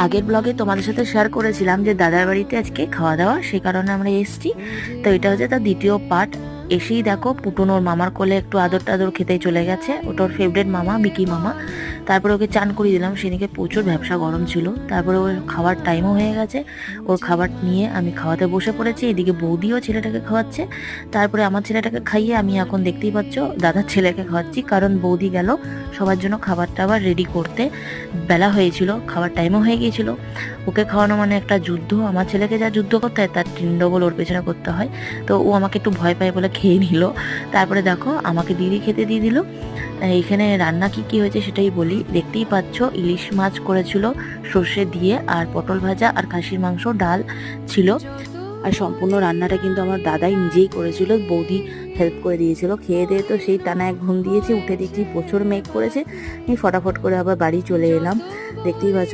আগের ব্লগে তোমাদের সাথে শেয়ার করেছিলাম যে দাদার বাড়িতে আজকে খাওয়া দাওয়া, সেই কারণে আমরা এসেছি। তো এটা হচ্ছে তার দ্বিতীয় পার্ট। এসেই দেখো পুটন ওর মামার কোলে একটু আদর টাদর খেতেই চলে গেছে। ওটা ওর ফেভারিট মামা, বিকি মামা। তারপরে ওকে চান করিয়ে দিলাম, সেদিকে প্রচুর ব্যবসা গরম ছিল। তারপরে ওর খাওয়ার টাইমও হয়ে গেছে। ওর খাবার নিয়ে আমি খাওয়াতে বসে পড়েছি। এদিকে বৌদিও ছেলেটাকে খাওয়াচ্ছে। তারপরে আমার ছেলেটাকে খাইয়ে আমি এখন দেখতেই পাচ্ছ দাদার ছেলেকে খাওয়াচ্ছি, কারণ বৌদি গেল সবার জন্য খাবার টাবার রেডি করতে। বেলা হয়েছিল, খাবার টাইমও হয়ে গিয়েছিল। ওকে খাওয়ানো মানে একটা যুদ্ধ। আমার ছেলেকে যা যুদ্ধ করতে হয় তার 3 ডবল ওর পেছনে করতে হয়। তো ও আমাকে একটু ভয় পায় বলে খেয়ে নিল। তারপরে দেখো আমাকে দিদি খেতে দিয়ে দিল। এইখানে রান্না কি কি হয়েছে সেটাই বলি। দেখতেই পাচ্ছ ইলিশ মাছ করেছিল সর্ষে দিয়ে, আর পটল ভাজা, আর খাসির মাংস, ডাল ছিল। আর সম্পূর্ণ রান্নাটা কিন্তু আমার দাদাই নিজেই করেছিল, বৌদি হেল্প করে দিয়েছিল। খেয়ে দিয়ে তো সেই টানা এক ঘুম দিয়েছি, উঠে দেখছি প্রচুর মেঘ করেছে। আমি ফটাফট করে আবার বাড়ি চলে এলাম। দেখতেই পাচ্ছ